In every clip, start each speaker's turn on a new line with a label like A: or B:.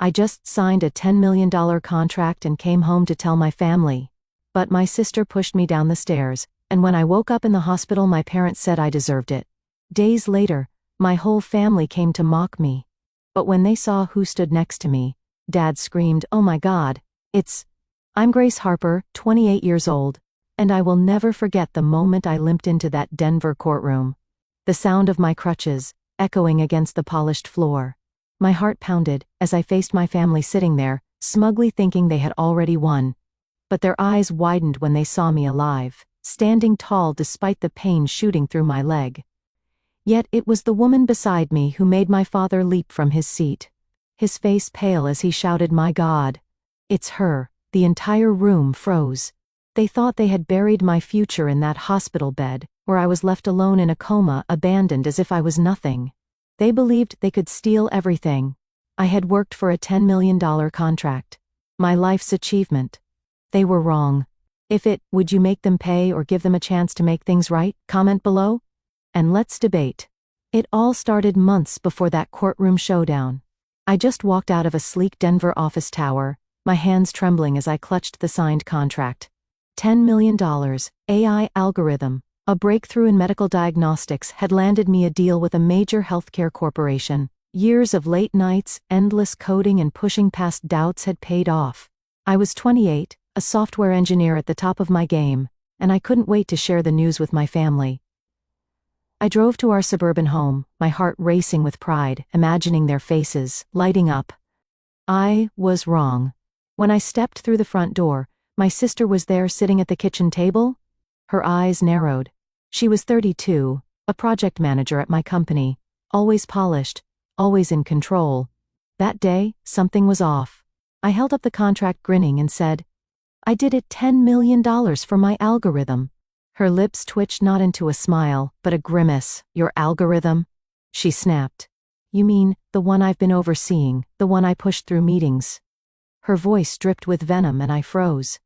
A: I just signed a $10 million contract and came home to tell my family. But my sister pushed me down the stairs, and when I woke up in the hospital, my parents said I deserved it. Days later, my whole family came to mock me. But when they saw who stood next to me, Dad screamed, "Oh my God, I'm Grace Harper, 28 years old, and I will never forget the moment I limped into that Denver courtroom. The sound of my crutches, echoing against the polished floor. My heart pounded as I faced my family sitting there, smugly thinking they had already won. But their eyes widened when they saw me alive, standing tall despite the pain shooting through my leg. Yet it was the woman beside me who made my father leap from his seat. His face pale as he shouted, "My God. It's her." The entire room froze. They thought they had buried my future in that hospital bed, where I was left alone in a coma, abandoned as if I was nothing. They believed they could steal everything. I had worked for a $10 million contract. My life's achievement. They were wrong. Would you make them pay or give them a chance to make things right? Comment below. And let's debate. It all started months before that courtroom showdown. I just walked out of a sleek Denver office tower, my hands trembling as I clutched the signed contract. $10 million, AI algorithm, a breakthrough in medical diagnostics had landed me a deal with a major healthcare corporation. Years of late nights, endless coding and pushing past doubts had paid off. I was 28, a software engineer at the top of my game, and I couldn't wait to share the news with my family. I drove to our suburban home, my heart racing with pride, imagining their faces, lighting up. I was wrong. When I stepped through the front door, my sister was there sitting at the kitchen table. Her eyes narrowed. She was 32, a project manager at my company, always polished, always in control. That day, something was off. I held up the contract grinning and said, "I did it $10 million for my algorithm." Her lips twitched not into a smile, but a grimace. "Your algorithm?" She snapped. "You mean, the one I've been overseeing, the one I pushed through meetings?" Her voice dripped with venom and I froze.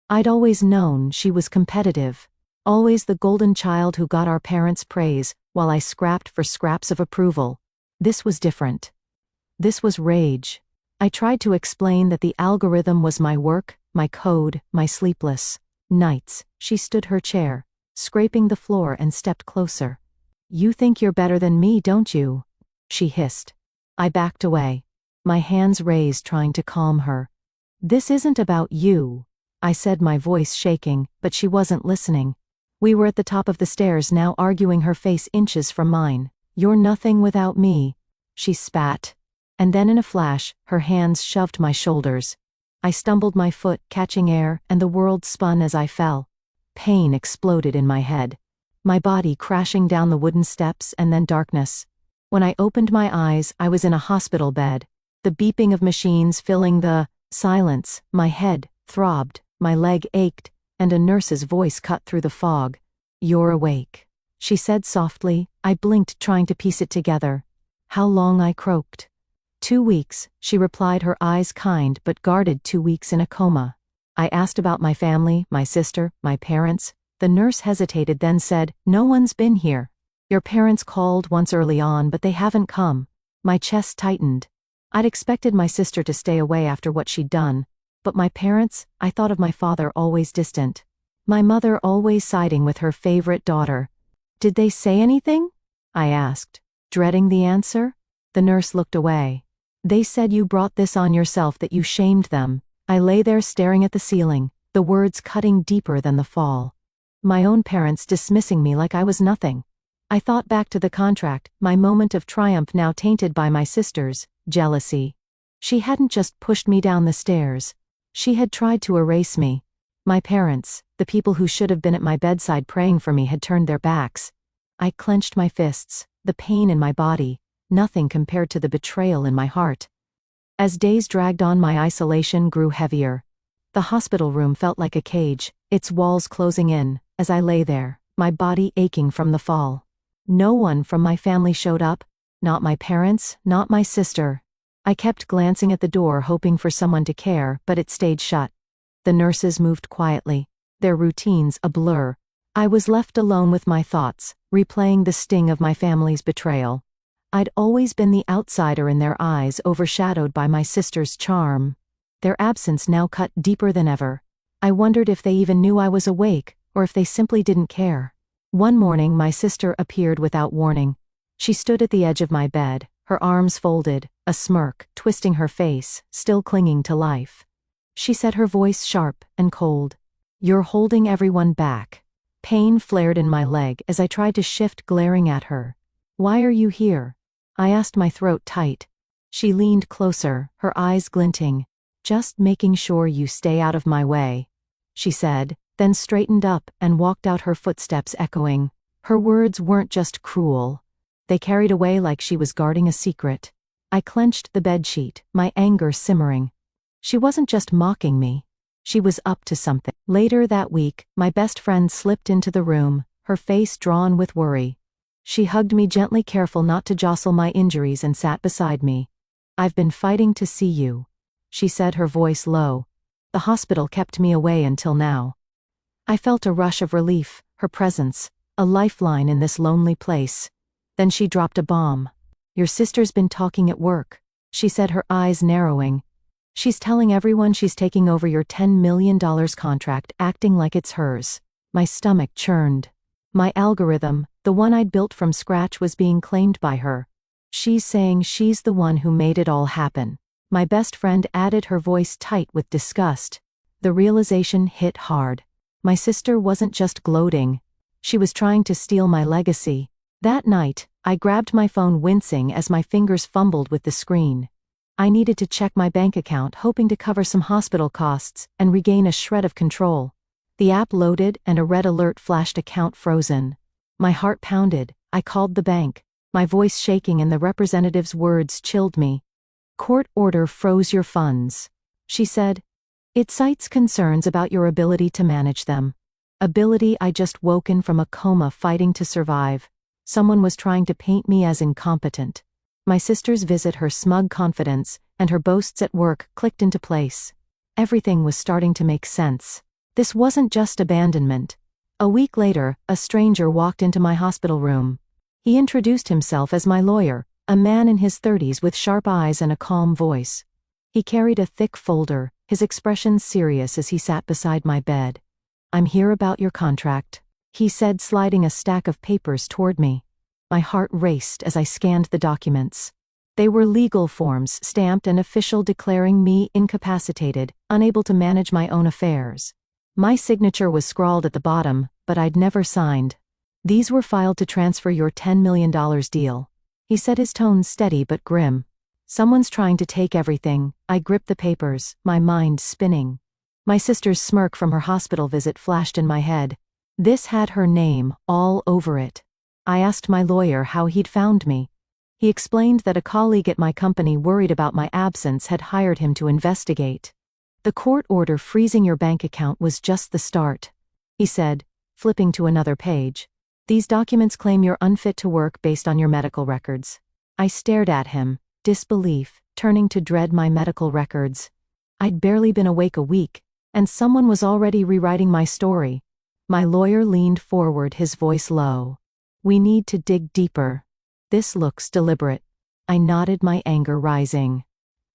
A: I'd always known she was competitive, always the golden child who got our parents' praise, while I scrapped for scraps of approval. This was different. This was rage. I tried to explain that the algorithm was my work, my code, my sleepless nights. She stood her chair, scraping the floor, and stepped closer. "You think you're better than me, don't you?" she hissed. I backed away, my hands raised, trying to calm her. "This isn't about you," I said, my voice shaking, but she wasn't listening. We were at the top of the stairs now, arguing, her face inches from mine. "You're nothing without me," she spat. And then in a flash, her hands shoved my shoulders. I stumbled my foot, catching air, and the world spun as I fell. Pain exploded in my head. My body crashing down the wooden steps, and then darkness. When I opened my eyes, I was in a hospital bed. The beeping of machines filling the silence. My head throbbed, my leg ached, and a nurse's voice cut through the fog. "You're awake," she said softly. I blinked, trying to piece it together. "How long?" I croaked. 2 weeks, she replied, her eyes kind but guarded. 2 weeks in a coma. I asked about my family, my sister, my parents. The nurse hesitated, then said, "No one's been here. Your parents called once early on, but they haven't come." My chest tightened. I'd expected my sister to stay away after what she'd done. But my parents, I thought of my father, always distant. My mother always siding with her favorite daughter. "Did they say anything?" I asked, dreading the answer. The nurse looked away. "They said you brought this on yourself, that you shamed them." I lay there staring at the ceiling, the words cutting deeper than the fall. My own parents dismissing me like I was nothing. I thought back to the contract, my moment of triumph now tainted by my sister's jealousy. She hadn't just pushed me down the stairs. She had tried to erase me. My parents, the people who should have been at my bedside praying for me, had turned their backs. I clenched my fists, the pain in my body, nothing compared to the betrayal in my heart. As days dragged on, my isolation grew heavier. The hospital room felt like a cage, its walls closing in, as I lay there, my body aching from the fall. No one from my family showed up, not my parents, not my sister. I kept glancing at the door, hoping for someone to care, but it stayed shut. The nurses moved quietly, their routines a blur. I was left alone with my thoughts, replaying the sting of my family's betrayal. I'd always been the outsider in their eyes, overshadowed by my sister's charm. Their absence now cut deeper than ever. I wondered if they even knew I was awake, or if they simply didn't care. One morning my sister appeared without warning. She stood at the edge of my bed, her arms folded, a smirk twisting her face, still clinging to life. She said, her voice sharp and cold, "You're holding everyone back." Pain flared in my leg as I tried to shift, glaring at her. "Why are you here?" I asked, my throat tight. She leaned closer, her eyes glinting. "Just making sure you stay out of my way," she said, then straightened up and walked out, her footsteps echoing. Her words weren't just cruel. They carried away like she was guarding a secret. I clenched the bedsheet, my anger simmering. She wasn't just mocking me. She was up to something. Later that week, my best friend slipped into the room, her face drawn with worry. She hugged me gently, careful not to jostle my injuries, and sat beside me. "I've been fighting to see you," she said, her voice low. "The hospital kept me away until now." I felt a rush of relief, her presence, a lifeline in this lonely place. Then she dropped a bomb. "Your sister's been talking at work," she said, her eyes narrowing. "She's telling everyone she's taking over your $10 million contract, acting like it's hers." My stomach churned. My algorithm, the one I'd built from scratch, was being claimed by her. "She's saying she's the one who made it all happen," my best friend added, her voice tight with disgust. The realization hit hard. My sister wasn't just gloating. She was trying to steal my legacy. That night, I grabbed my phone, wincing as my fingers fumbled with the screen. I needed to check my bank account, hoping to cover some hospital costs and regain a shred of control. The app loaded and a red alert flashed: "Account frozen." My heart pounded. I called the bank, my voice shaking, and the representative's words chilled me. "Court order froze your funds," she said. "It cites concerns about your ability to manage them." Ability? I just woken from a coma, fighting to survive. Someone was trying to paint me as incompetent. My sister's visit, her smug confidence, and her boasts at work clicked into place. Everything was starting to make sense. This wasn't just abandonment. A week later, a stranger walked into my hospital room. He introduced himself as my lawyer, a man in his 30s with sharp eyes and a calm voice. He carried a thick folder, his expression serious as he sat beside my bed. "I'm here about your contract," he said, sliding a stack of papers toward me. My heart raced as I scanned the documents. They were legal forms, stamped and official, declaring me incapacitated, unable to manage my own affairs. My signature was scrawled at the bottom, but I'd never signed. "These were filed to transfer your $10 million deal," he said, his tone steady but grim. "Someone's trying to take everything." I gripped the papers, my mind spinning. My sister's smirk from her hospital visit flashed in my head. This had her name all over it. I asked my lawyer how he'd found me. He explained that a colleague at my company, worried about my absence, had hired him to investigate. "The court order freezing your bank account was just the start," he said, flipping to another page. "These documents claim you're unfit to work based on your medical records." I stared at him, disbelief turning to dread. My medical records. I'd barely been awake a week, and someone was already rewriting my story. My lawyer leaned forward, his voice low. "We need to dig deeper. This looks deliberate." I nodded, my anger rising.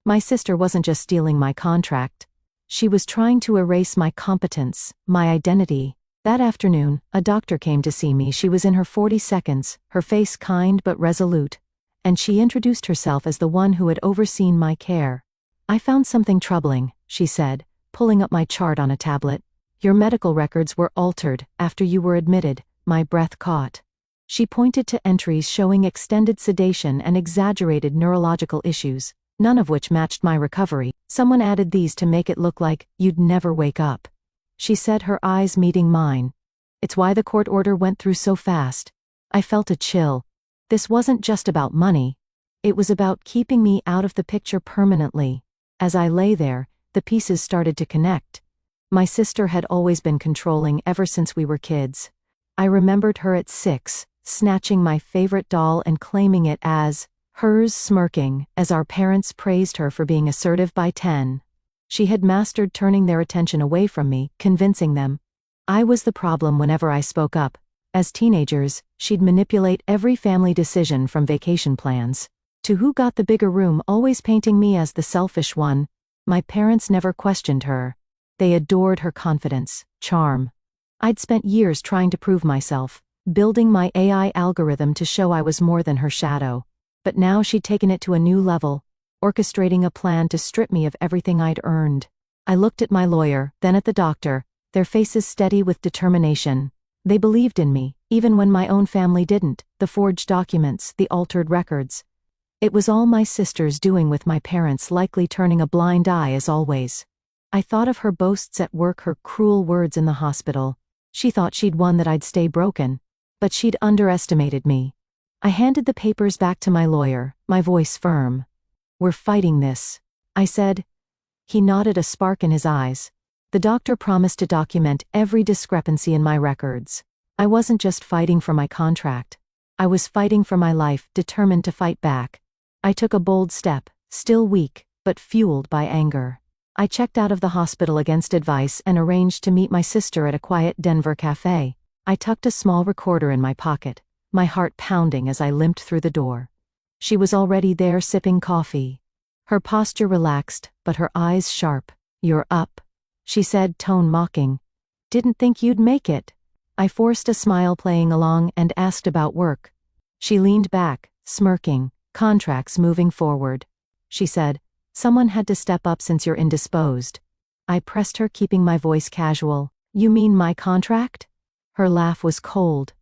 A: My sister wasn't just stealing my contract. She was trying to erase my competence, my identity. That afternoon, a doctor came to see me. She was in her 42nd, her face kind but resolute, and she introduced herself as the one who had overseen my care. "I found something troubling," she said, pulling up my chart on a tablet. "Your medical records were altered after you were admitted." My breath caught. She pointed to entries showing extended sedation and exaggerated neurological issues, none of which matched my recovery. "Someone added these to make it look like you'd never wake up," she said, her eyes meeting mine. "It's why the court order went through so fast." I felt a chill. This wasn't just about money. It was about keeping me out of the picture permanently. As I lay there, the pieces started to connect. My sister had always been controlling ever since we were kids. I remembered her at 6, snatching my favorite doll and claiming it as hers, smirking as our parents praised her for being assertive by 10. She had mastered turning their attention away from me, convincing them I was the problem whenever I spoke up. As teenagers, she'd manipulate every family decision from vacation plans to who got the bigger room, always painting me as the selfish one. My parents never questioned her. They adored her confidence, charm. I'd spent years trying to prove myself, building my AI algorithm to show I was more than her shadow. But now she'd taken it to a new level, orchestrating a plan to strip me of everything I'd earned. I looked at my lawyer, then at the doctor, their faces steady with determination. They believed in me, even when my own family didn't. The forged documents, the altered records. It was all my sister's doing, with my parents likely turning a blind eye as always. I thought of her boasts at work, her cruel words in the hospital. She thought she'd won, that I'd stay broken. But she'd underestimated me. I handed the papers back to my lawyer, my voice firm. "We're fighting this," I said. He nodded, a spark in his eyes. The doctor promised to document every discrepancy in my records. I wasn't just fighting for my contract. I was fighting for my life, determined to fight back. I took a bold step, still weak, but fueled by anger. I checked out of the hospital against advice and arranged to meet my sister at a quiet Denver cafe. I tucked a small recorder in my pocket, my heart pounding as I limped through the door. She was already there, sipping coffee. Her posture relaxed, but her eyes sharp. "You're up," she said, tone mocking. "Didn't think you'd make it." I forced a smile, playing along, and asked about work. She leaned back, smirking. "Contracts moving forward," she said. "Someone had to step up since you're indisposed." I pressed her, keeping my voice casual. "You mean my contract?" Her laugh was cold.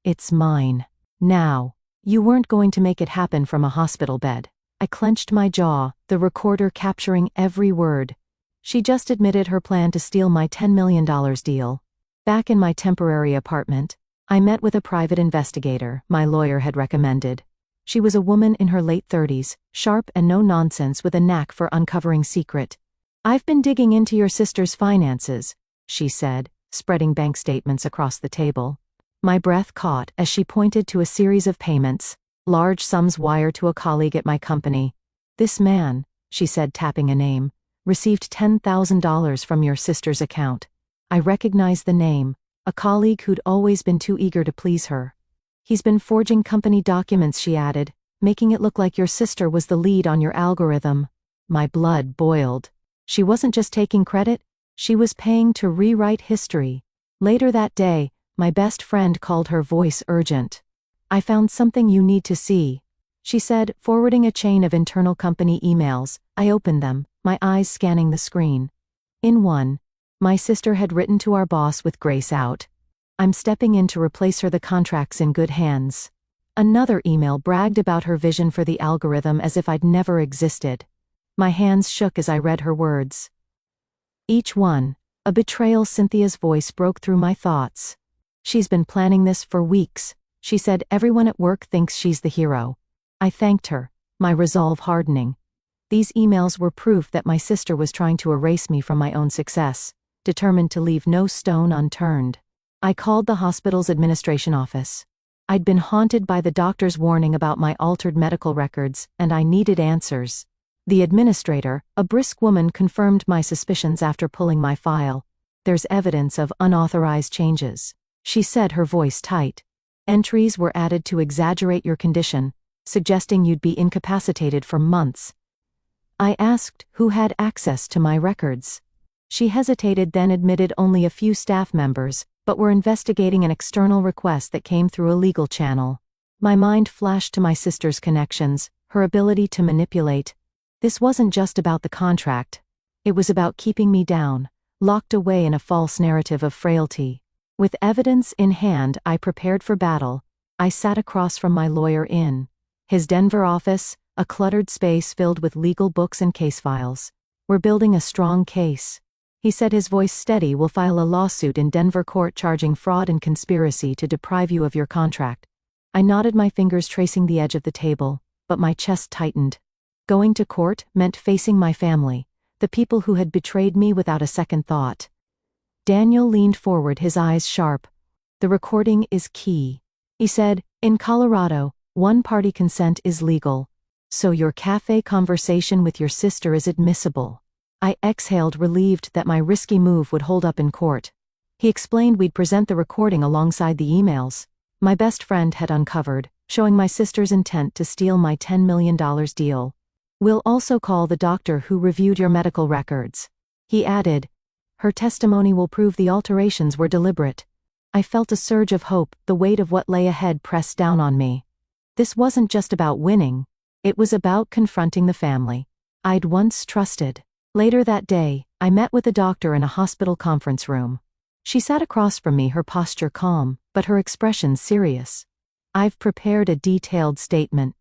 A: "It's mine. Now. You weren't going to make it happen from a hospital bed." I clenched my jaw, the recorder capturing every word. She just admitted her plan to steal my $10 million deal. Back in my temporary apartment, I met with a private investigator my lawyer had recommended. She was a woman in her late 30s, sharp and no nonsense, with a knack for uncovering secret. "I've been digging into your sister's finances," she said, spreading bank statements across the table. My breath caught as she pointed to a series of payments, large sums wired to a colleague at my company. "This man," she said, tapping a name, "received $10,000 from your sister's account." I recognized the name, a colleague who'd always been too eager to please her. "He's been forging company documents," she added, "making it look like your sister was the lead on your algorithm." My blood boiled. She wasn't just taking credit, she was paying to rewrite history. Later that day, my best friend called, her voice urgent. "I found something you need to see," she said, forwarding a chain of internal company emails. I opened them, my eyes scanning the screen. In one, my sister had written to our boss with Grace out. "I'm stepping in to replace her, the contract's in good hands." Another email bragged about her vision for the algorithm as if I'd never existed. My hands shook as I read her words. Each one, a betrayal. Cynthia's voice broke through my thoughts. "She's been planning this for weeks," she said. "Everyone at work thinks she's the hero." I thanked her, my resolve hardening. These emails were proof that my sister was trying to erase me from my own success, determined to leave no stone unturned. I called the hospital's administration office. I'd been haunted by the doctor's warning about my altered medical records, and I needed answers. The administrator, a brisk woman, confirmed my suspicions after pulling my file. "There's evidence of unauthorized changes," she said, her voice tight. "Entries were added to exaggerate your condition, suggesting you'd be incapacitated for months." I asked who had access to my records. She hesitated, then admitted only a few staff members, but were investigating an external request that came through a legal channel. My mind flashed to my sister's connections, her ability to manipulate. This wasn't just about the contract. It was about keeping me down, locked away in a false narrative of frailty. With evidence in hand, I prepared for battle. I sat across from my lawyer in his Denver office, a cluttered space filled with legal books and case files. "We're building a strong case," he said, his voice steady. "We'll file a lawsuit in Denver court charging fraud and conspiracy to deprive you of your contract." I nodded, my fingers tracing the edge of the table, but my chest tightened. Going to court meant facing my family, the people who had betrayed me without a second thought. Daniel leaned forward, his eyes sharp. "The recording is key," he said. "In Colorado, one-party consent is legal. So your cafe conversation with your sister is admissible." I exhaled, relieved that my risky move would hold up in court. He explained we'd present the recording alongside the emails my best friend had uncovered, showing my sister's intent to steal my $10 million deal. We'll also call the doctor who reviewed your medical records. He added, her testimony will prove the alterations were deliberate. I felt a surge of hope, the weight of what lay ahead pressed down on me. This wasn't just about winning. It was about confronting the family I'd once trusted. Later that day, I met with the doctor in a hospital conference room. She sat across from me, her posture calm, but her expression serious. I've prepared a detailed statement,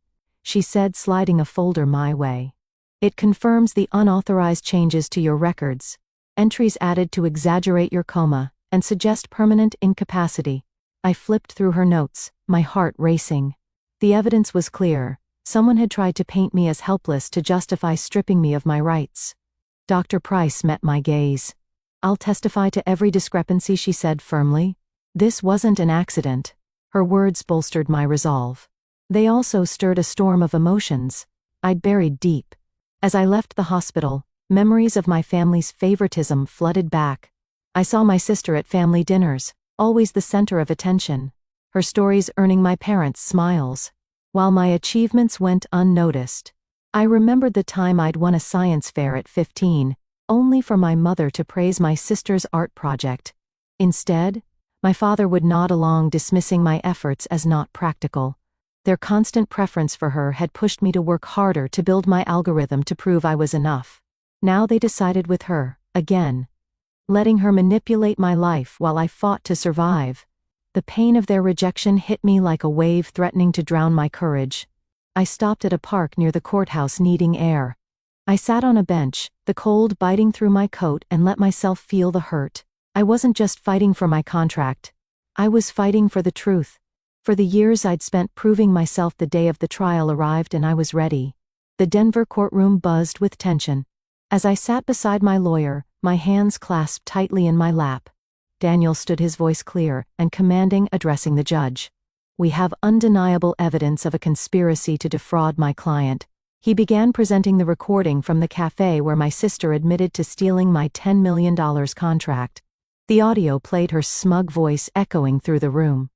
A: she said, sliding a folder my way. It confirms the unauthorized changes to your records, entries added to exaggerate your coma, and suggest permanent incapacity. I flipped through her notes, my heart racing. The evidence was clear. Someone had tried to paint me as helpless to justify stripping me of my rights. Dr. Price met my gaze. I'll testify to every discrepancy, she said firmly. This wasn't an accident. Her words bolstered my resolve. They also stirred a storm of emotions I'd buried deep. As I left the hospital, memories of my family's favoritism flooded back. I saw my sister at family dinners, always the center of attention, her stories earning my parents' smiles, while my achievements went unnoticed. I remembered the time I'd won a science fair at 15, only for my mother to praise my sister's art project. Instead, my father would nod along, dismissing my efforts as not practical. Their constant preference for her had pushed me to work harder to build my algorithm to prove I was enough. Now they decided with her, again, letting her manipulate my life while I fought to survive. The pain of their rejection hit me like a wave threatening to drown my courage. I stopped at a park near the courthouse, needing air. I sat on a bench, the cold biting through my coat, and let myself feel the hurt. I wasn't just fighting for my contract. I was fighting for the truth. For the years I'd spent proving myself, the day of the trial arrived and I was ready. The Denver courtroom buzzed with tension. As I sat beside my lawyer, my hands clasped tightly in my lap, Daniel stood, his voice clear and commanding, addressing the judge. We have undeniable evidence of a conspiracy to defraud my client. He began presenting the recording from the cafe where my sister admitted to stealing my $10 million contract. The audio played, her smug voice echoing through the room.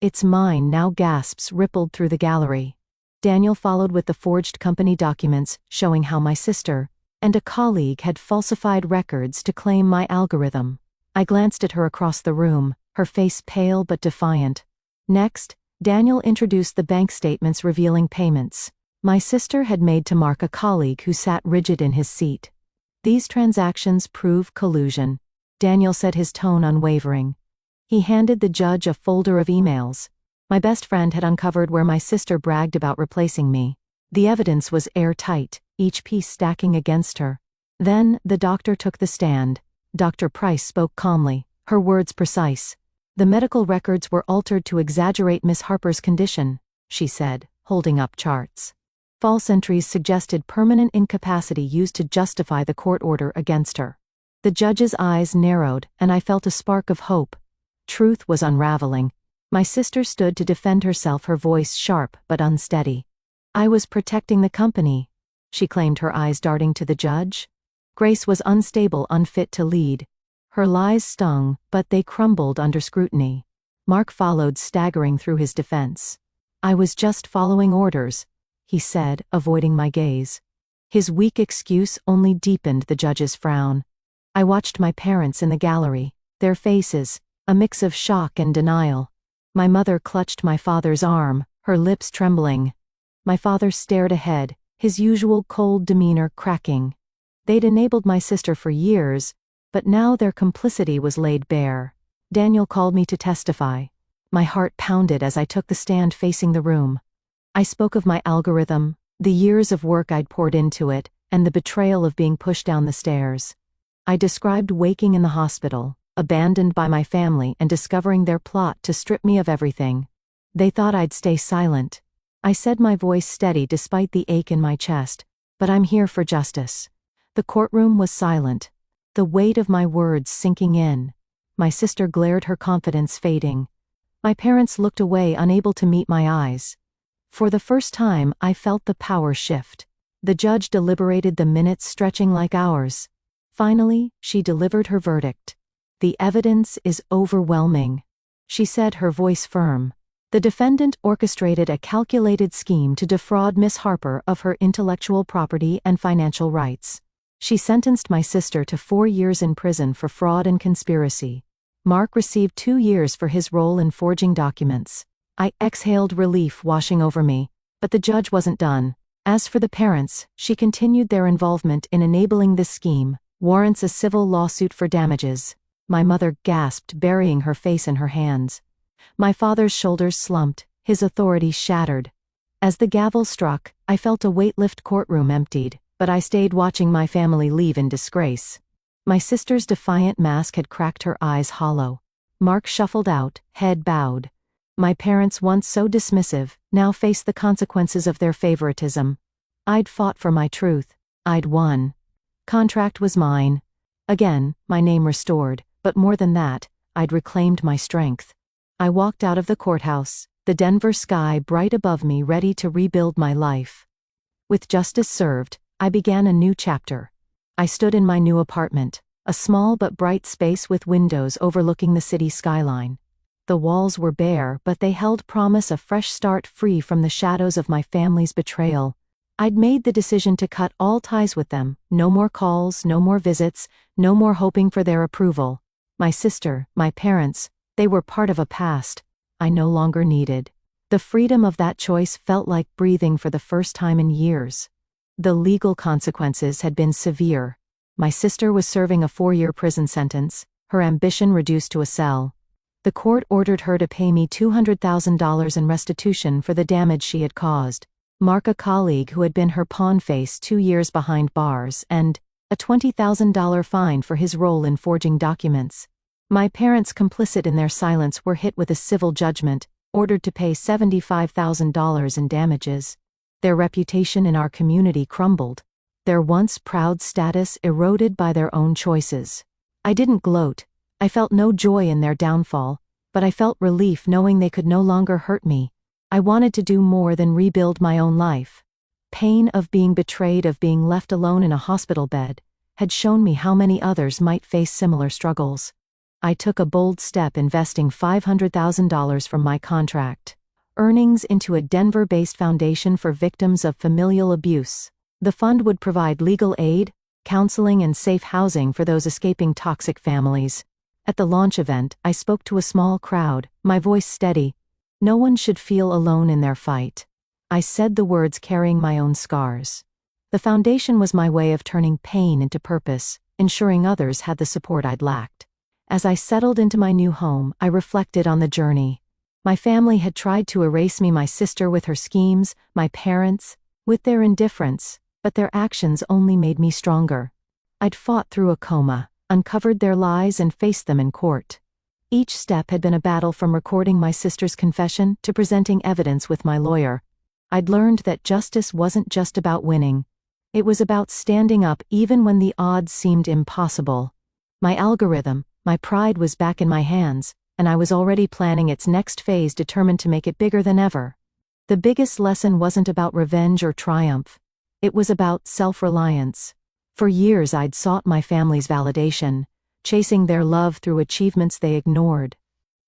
A: It's mine now, gasps rippled through the gallery. Daniel followed with the forged company documents, showing how my sister and a colleague had falsified records to claim my algorithm. I glanced at her across the room, her face pale but defiant. Next, Daniel introduced the bank statements revealing payments my sister had made to Mark, a colleague who sat rigid in his seat. These transactions prove collusion, Daniel said, his tone unwavering. He handed the judge a folder of emails my best friend had uncovered where my sister bragged about replacing me. The evidence was airtight, each piece stacking against her. Then, the doctor took the stand. Dr. Price spoke calmly, her words precise. The medical records were altered to exaggerate Miss Harper's condition, she said, holding up charts. False entries suggested permanent incapacity used to justify the court order against her. The judge's eyes narrowed, and I felt a spark of hope. Truth was unraveling. My sister stood to defend herself, her voice sharp but unsteady. I was protecting the company, she claimed, her eyes darting to the judge. Grace was unstable, unfit to lead. Her lies stung, but they crumbled under scrutiny. Mark followed, staggering through his defense. I was just following orders, he said, avoiding my gaze. His weak excuse only deepened the judge's frown. I watched my parents in the gallery, their faces a mix of shock and denial. My mother clutched my father's arm, her lips trembling. My father stared ahead, his usual cold demeanor cracking. They'd enabled my sister for years, but now their complicity was laid bare. Daniel called me to testify. My heart pounded as I took the stand, facing the room. I spoke of my algorithm, the years of work I'd poured into it, and the betrayal of being pushed down the stairs. I described waking in the hospital, abandoned by my family, and discovering their plot to strip me of everything. They thought I'd stay silent. I said, my voice steady despite the ache in my chest, but I'm here for justice. The courtroom was silent, the weight of my words sinking in. My sister glared, her confidence fading. My parents looked away, unable to meet my eyes. For the first time, I felt the power shift. The judge deliberated, the minutes stretching like hours. Finally, she delivered her verdict. "The evidence is overwhelming," she said, her voice firm. "The defendant orchestrated a calculated scheme to defraud Miss Harper of her intellectual property and financial rights. She sentenced my sister to 4 years in prison for fraud and conspiracy. Mark received 2 years for his role in forging documents." I exhaled, relief washing over me. But the judge wasn't done. As for the parents, she continued, "Their involvement in enabling this scheme warrants a civil lawsuit for damages." My mother gasped, burying her face in her hands. My father's shoulders slumped, his authority shattered. As the gavel struck, I felt a weight lift. Courtroom emptied, but I stayed, watching my family leave in disgrace. My sister's defiant mask had cracked, her eyes hollow. Mark shuffled out, head bowed. My parents, once so dismissive, now faced the consequences of their favoritism. I'd fought for my truth. I'd won. Contract was mine. Again, my name restored, but more than that, I'd reclaimed my strength. I walked out of the courthouse, the Denver sky bright above me, ready to rebuild my life. With justice served, I began a new chapter. I stood in my new apartment, a small but bright space with windows overlooking the city skyline. The walls were bare, but they held promise, a fresh start, free from the shadows of my family's betrayal. I'd made the decision to cut all ties with them. No more calls, no more visits, no more hoping for their approval. My sister, my parents, they were part of a past I no longer needed. The freedom of that choice felt like breathing for the first time in years. The legal consequences had been severe. My sister was serving a 4-year prison sentence, her ambition reduced to a cell. The court ordered her to pay me $200,000 in restitution for the damage she had caused. Mark, a colleague who had been her pawn, faced 2 years behind bars, and a $20,000 fine for his role in forging documents. My parents, complicit in their silence, were hit with a civil judgment, ordered to pay $75,000 in damages. Their reputation in our community crumbled, their once proud status eroded by their own choices. I didn't gloat. I felt no joy in their downfall, but I felt relief knowing they could no longer hurt me. I wanted to do more than rebuild my own life. Pain of being betrayed, of being left alone in a hospital bed, had shown me how many others might face similar struggles. I took a bold step, investing $500,000 from my contract earnings into a Denver-based foundation for victims of familial abuse. The fund would provide legal aid, counseling, and safe housing for those escaping toxic families. At the launch event, I spoke to a small crowd, my voice steady. No one should feel alone in their fight. I said the words carrying my own scars. The foundation was my way of turning pain into purpose, ensuring others had the support I'd lacked. As I settled into my new home, I reflected on the journey. My family had tried to erase me, my sister with her schemes, my parents with their indifference, but their actions only made me stronger. I'd fought through a coma, uncovered their lies, and faced them in court. Each step had been a battle, from recording my sister's confession to presenting evidence with my lawyer. I'd learned that justice wasn't just about winning. It was about standing up even when the odds seemed impossible. My algorithm, my pride, was back in my hands, and I was already planning its next phase, determined to make it bigger than ever. The biggest lesson wasn't about revenge or triumph. It was about self-reliance. For years I'd sought my family's validation, chasing their love through achievements they ignored.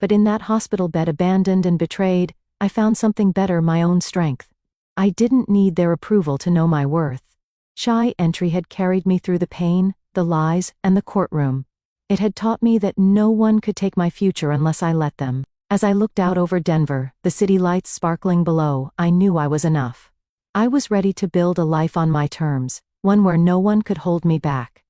A: But in that hospital bed, abandoned and betrayed, I found something better: my own strength. I didn't need their approval to know my worth. Shy entry had carried me through the pain, the lies, and the courtroom. It had taught me that no one could take my future unless I let them. As I looked out over Denver, the city lights sparkling below, I knew I was enough. I was ready to build a life on my terms, one where no one could hold me back.